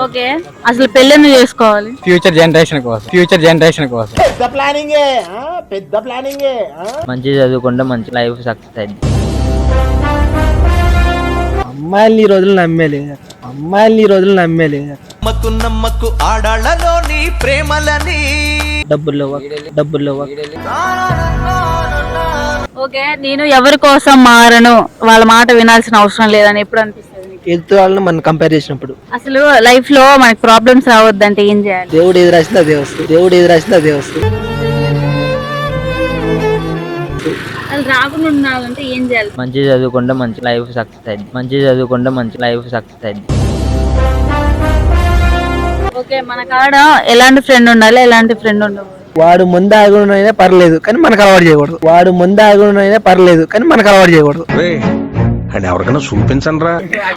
Okay, అసలు పెళ్ళి చేసుకోవాలి ఫ్యూచర్ జనరేషన్ కోసం పెద్ద ప్లానింగే. మంచి చదువుకుంటే మంచి లైఫ్ సక్సెస్ అయింది. అమ్మాయిల్ని ఈ రోజులు నమ్మేలే నమ్మకు ఆడాళ్ళలోని ప్రేమలని డబ్బుల్లో ఓకే, నేను ఎవరి కోసం మారను, వాళ్ళ మాట వినాల్సిన అవసరం లేదని ఎప్పుడు అనిపిస్తుంది? ఎదుటి వాళ్ళని మనం కంపేర్ చేసినప్పుడు అసలు లైఫ్ లో మనకి ప్రాబ్లమ్స్ రావద్దంటే ఏం చేయాలి? దేవుడు ఏది రాసిందో అదే వస్తుంది. అసలు రాకుండా ఉండాలంటే ఏం చేయాలి? మంచి చదువుకుంటే మంచి లైఫ్ సక్సెస్ అయింది. ఓకే, మన కాడ ఎలాంటి ఫ్రెండ్ ఉండాలి, ఎలాంటి ఫ్రెండ్ ఉండవు? వాడు ముందు ఆగునైనా పర్లేదు కానీ మనకు అలవాటు చేయకూడదు. ఎవరికైనా చూపించండి రా.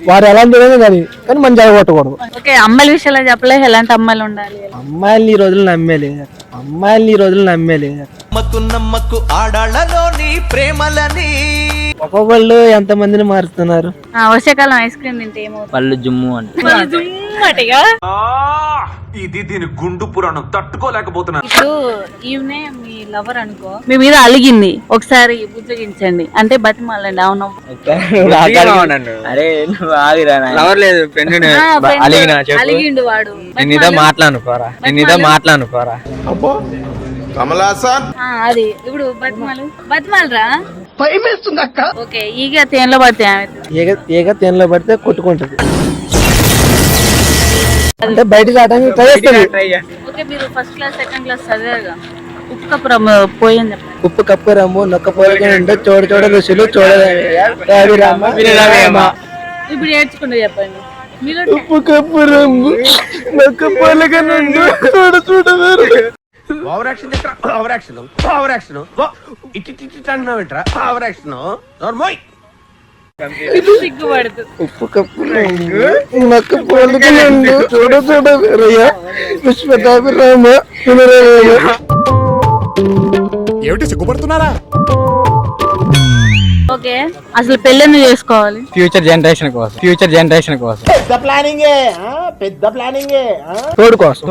వాడు ఎలాంటి కానీ మనం జరగొట్టకూడదు. ఓకే, అమ్మాయిల విషయంలో చెప్పలే, ఎలాంటి అమ్మాయిలు ఉండాలి? అమ్మాయిల్ని ఈ రోజులు నమ్మేలే నమ్మకు ఆడాళ్ళలోని ప్రేమలని. ఒక్కొక్కళ్ళు ఎంత మందిని మారుతున్నారు. వర్షాకాలం ఐస్ క్రీమ్ తింటే ఏమవుతుంది? పళ్ళు జుమ్ము అంటే ఇది దీని గుండు పురాణం తట్టుకోలేకపోతున్నా. ఇప్పుడు ఈమె మీ లవర్ అనుకో, మీ మీద అలిగింది, ఒకసారి బుజ్జగించండి అంటే బతిమాలండి. అవును, అరే లవర్ లేదు ఫ్రెండ్ అలిగిండు వాడు, మాట్లాడుకోరా అది ఇప్పుడు బతిమాలరా ఓకే. ఈగ తేనెలో పడితే ఈగ తేనెలో పడితే కొట్టుకుంటది అంటే బయటకు రావడానికి ట్రై చేస్తుంది. ఓకే, మీరు ఫస్ట్ క్లాస్ సెకండ్ క్లాస్ చదివారుగా, ఉప్పు కప్పురం పోయింది చెప్పండి. ఉప్పు కప్పు రమ్ము నొక్క పోలిక చూడ రుచులు ఇప్పుడు ఏడ్చుకుంటూ చెప్పండి. మీరు ఉప్పు కప్పు రమ్ము నొక్క పోలిక సిగ్గుపడుతూ ఉప్పు కప్పు నొక్క పోలిక పుష్పతాపి రామ ఏమిటి సిగ్గుపడుతున్నారా? ఓకే, అసలు పెళ్ళి చేసుకోవాలి ఫ్యూచర్ జనరేషన్ కోసం పెద్ద ప్లానింగే. తోడు కోసం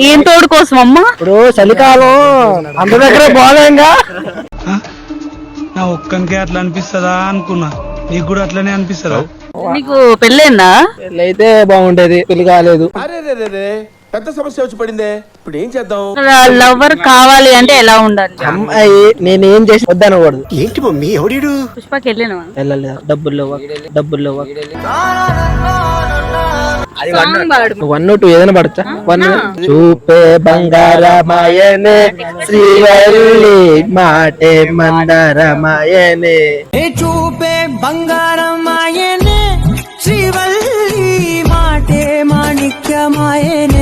ఏం తోడు కోసం అమ్మా? ఇప్పుడు చలికాలం అందరి దగ్గర బాగా నా ఒక్కనికే అట్లా అనిపిస్తుందా అనుకున్నా, నీకు కూడా అట్లనే అనిపిస్తుందా? నీకు పెళ్ళైందా? అయితే బాగుంటది, పెళ్లి కాలేదు. పెద్ద సమస్య వచ్చి పడిందే, ఇప్పుడు ఏం చేద్దాం? లవర్ కావాలి అంటే ఎలా ఉండాలి? అమ్మాయి నేనేం చేసి వద్దనకూడదు. ఏంటి మమ్మీ ఎవడీడు? పుష్పకి వెళ్ళినా వెళ్ళలేదు, డబ్బుల్లో 1 2 ఏదైనా పడచ్చా? 1 చూపే బంగారమాయనే శ్రీవల్లి మాటే మందారమాయనే చూపే బంగారమాయనే